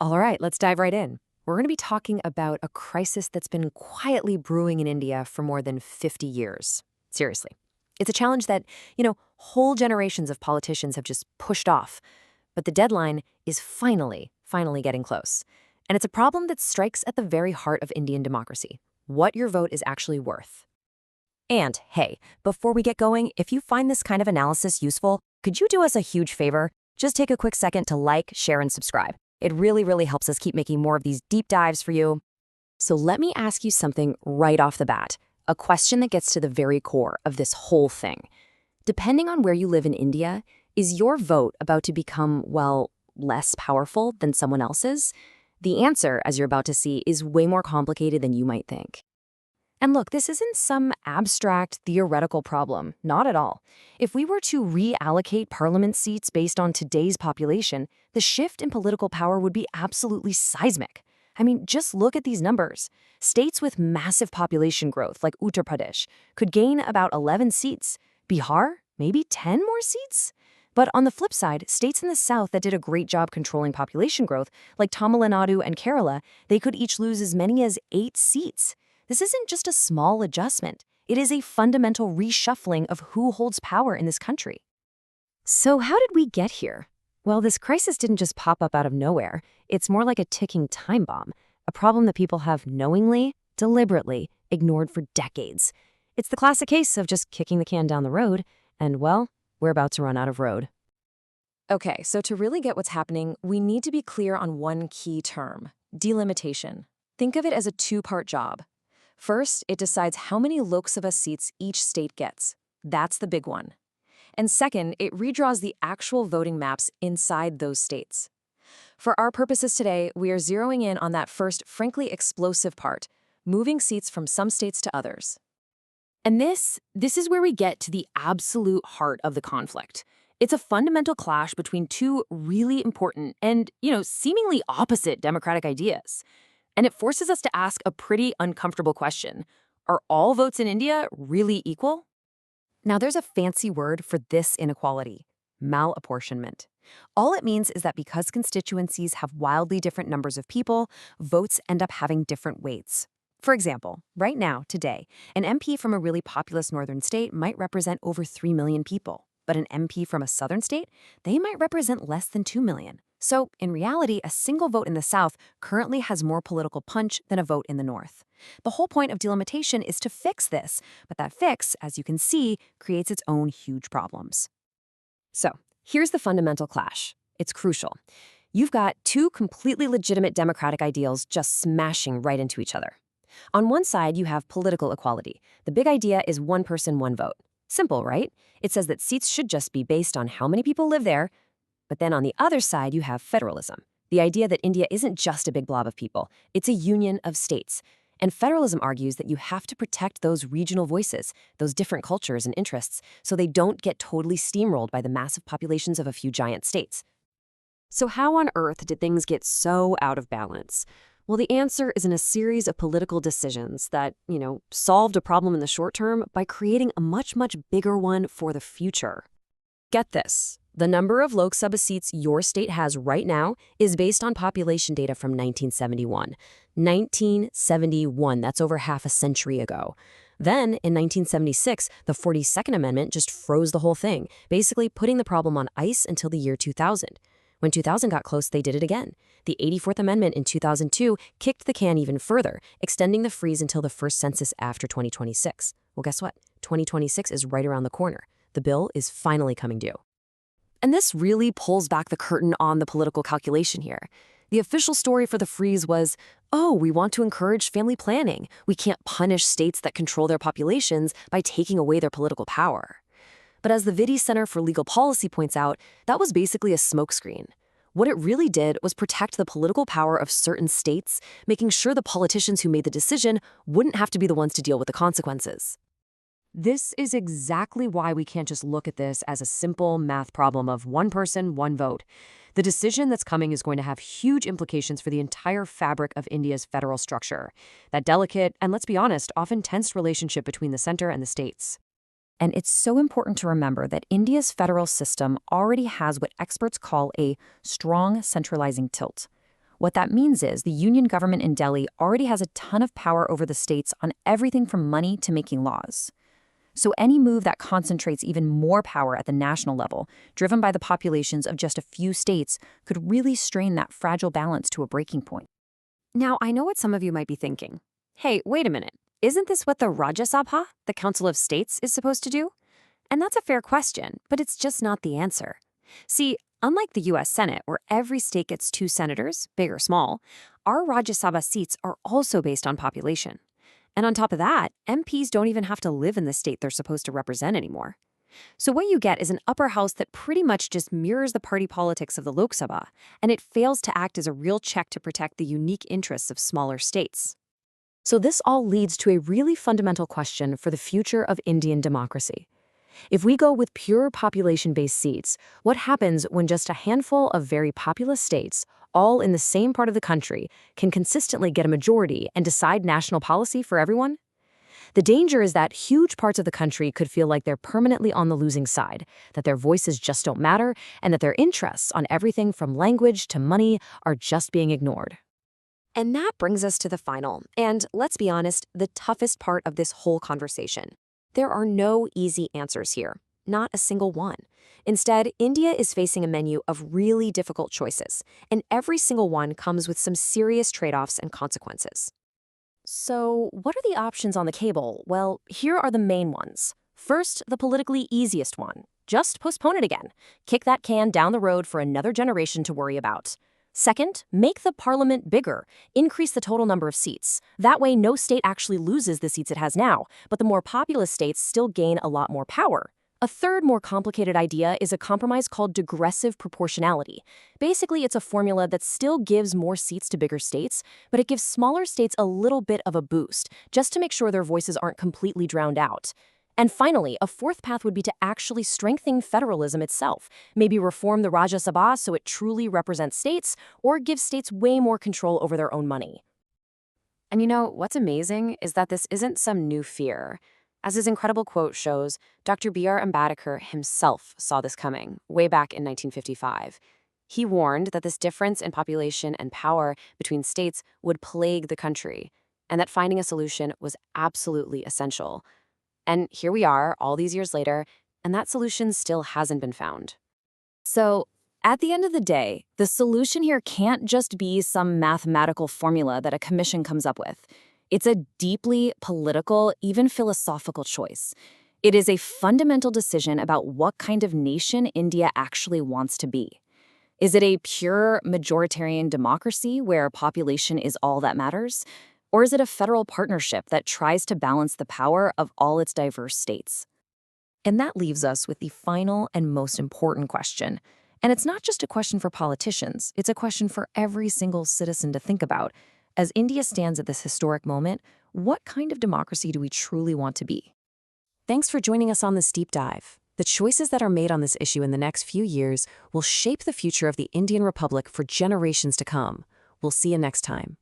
All right, let's dive right in. We're going to be talking about a crisis that's been quietly brewing in India for more than 50 years. Seriously. It's a challenge that, whole generations of politicians have just pushed off. But the deadline is finally getting close. And it's a problem that strikes at the very heart of Indian democracy: what your vote is actually worth. And hey, before we get going, if you find this kind of analysis useful, could you do us a huge favor? Just take a quick second to like, share, and subscribe. It really helps us keep making more of these deep dives for you. So let me ask you something right off the bat, a question that gets to the very core of this whole thing. Depending on where you live in India, is your vote about to become, well, less powerful than someone else's? The answer, as you're about to see, is way more complicated than you might think. And look, this isn't some abstract, theoretical problem. Not at all. If we were to reallocate parliament seats based on today's population, the shift in political power would be absolutely seismic. I mean, just look at these numbers. States with massive population growth, like Uttar Pradesh, could gain about 11 seats. Bihar, maybe 10 more seats? But on the flip side, states in the south that did a great job controlling population growth, like Tamil Nadu and Kerala, they could each lose as many as 8 seats. This isn't just a small adjustment. It is a fundamental reshuffling of who holds power in this country. So how did we get here? Well, this crisis didn't just pop up out of nowhere. It's more like a ticking time bomb, a problem that people have knowingly, deliberately ignored for decades. It's the classic case of just kicking the can down the road, and, well, we're about to run out of road. Okay, so to really get what's happening, we need to be clear on one key term: delimitation. Think of it as a two-part job. First, it decides how many Lok Sabha seats each state gets. That's the big one. And second, it redraws the actual voting maps inside those states. For our purposes today, we are zeroing in on that first, frankly explosive part: moving seats from some states to others. And this is where we get to the absolute heart of the conflict. It's a fundamental clash between two really important and, seemingly opposite democratic ideas. And it forces us to ask a pretty uncomfortable question: are all votes in India really equal? Now, there's a fancy word for this inequality: malapportionment. All it means is that because constituencies have wildly different numbers of people, votes end up having different weights. For example, right now, today, an MP from a really populous northern state might represent over 3 million people. But an MP from a southern state, they might represent less than 2 million. So, in reality, a single vote in the South currently has more political punch than a vote in the North. The whole point of delimitation is to fix this, but that fix, as you can see, creates its own huge problems. So, here's the fundamental clash. It's crucial. You've got two completely legitimate democratic ideals just smashing right into each other. On one side, you have political equality. The big idea is one person, one vote. Simple, right? It says that seats should just be based on how many people live there. But then on the other side, you have federalism. The idea that India isn't just a big blob of people, it's a union of states. And federalism argues that you have to protect those regional voices, those different cultures and interests, so they don't get totally steamrolled by the massive populations of a few giant states. So how on earth did things get so out of balance? Well, the answer is in a series of political decisions that, solved a problem in the short term by creating a much bigger one for the future. Get this. The number of Lok Sabha seats your state has right now is based on population data from 1971. 1971, that's over half a century ago. Then, in 1976, the 42nd Amendment just froze the whole thing, basically putting the problem on ice until the year 2000. When 2000 got close, they did it again. The 84th Amendment in 2002 kicked the can even further, extending the freeze until the first census after 2026. Well, guess what? 2026 is right around the corner. The bill is finally coming due. And this really pulls back the curtain on the political calculation here. The official story for the freeze was, we want to encourage family planning. We can't punish states that control their populations by taking away their political power. But as the Vitti Center for Legal Policy points out, that was basically a smokescreen. What it really did was protect the political power of certain states, making sure the politicians who made the decision wouldn't have to be the ones to deal with the consequences. This is exactly why we can't just look at this as a simple math problem of one person, one vote. The decision that's coming is going to have huge implications for the entire fabric of India's federal structure, that delicate and, let's be honest, often tense relationship between the center and the states. And it's so important to remember that India's federal system already has what experts call a strong centralizing tilt. What that means is the union government in Delhi already has a ton of power over the states on everything from money to making laws. So any move that concentrates even more power at the national level, driven by the populations of just a few states, could really strain that fragile balance to a breaking point. Now, I know what some of you might be thinking. Hey, wait a minute. Isn't this what the Rajya Sabha, the Council of States, is supposed to do? And that's a fair question, but it's just not the answer. See, unlike the U.S. Senate, where every state gets 2 senators, big or small, our Rajya Sabha seats are also based on population. And on top of that, MPs don't even have to live in the state they're supposed to represent anymore. So what you get is an upper house that pretty much just mirrors the party politics of the Lok Sabha, and it fails to act as a real check to protect the unique interests of smaller states. So this all leads to a really fundamental question for the future of Indian democracy. If we go with pure population-based seats, what happens when just a handful of very populous states, all in the same part of the country, can consistently get a majority and decide national policy for everyone? The danger is that huge parts of the country could feel like they're permanently on the losing side, that their voices just don't matter, and that their interests on everything from language to money are just being ignored. And that brings us to the final, and let's be honest, the toughest part of this whole conversation. There are no easy answers here, not a single one. Instead, India is facing a menu of really difficult choices, and every single one comes with some serious trade-offs and consequences. So, what are the options on the table? Well, here are the main ones. First, the politically easiest one. Just postpone it again. Kick that can down the road for another generation to worry about. Second, make the parliament bigger. Increase the total number of seats. That way, no state actually loses the seats it has now, but the more populous states still gain a lot more power. A third, more complicated idea is a compromise called digressive proportionality. Basically, it's a formula that still gives more seats to bigger states, but it gives smaller states a little bit of a boost, just to make sure their voices aren't completely drowned out. And finally, a fourth path would be to actually strengthen federalism itself. Maybe reform the Rajya Sabha so it truly represents states, or give states way more control over their own money. And you know, what's amazing is that this isn't some new fear. As his incredible quote shows, Dr. B.R. Ambedkar himself saw this coming, way back in 1955. He warned that this difference in population and power between states would plague the country, and that finding a solution was absolutely essential. And here we are, all these years later, and that solution still hasn't been found. So, at the end of the day, the solution here can't just be some mathematical formula that a commission comes up with. It's a deeply political, even philosophical choice. It is a fundamental decision about what kind of nation India actually wants to be. Is it a pure majoritarian democracy where population is all that matters? Or is it a federal partnership that tries to balance the power of all its diverse states? And that leaves us with the final and most important question. And it's not just a question for politicians, it's a question for every single citizen to think about. As India stands at this historic moment, what kind of democracy do we truly want to be? Thanks for joining us on this deep dive. The choices that are made on this issue in the next few years will shape the future of the Indian Republic for generations to come. We'll see you next time.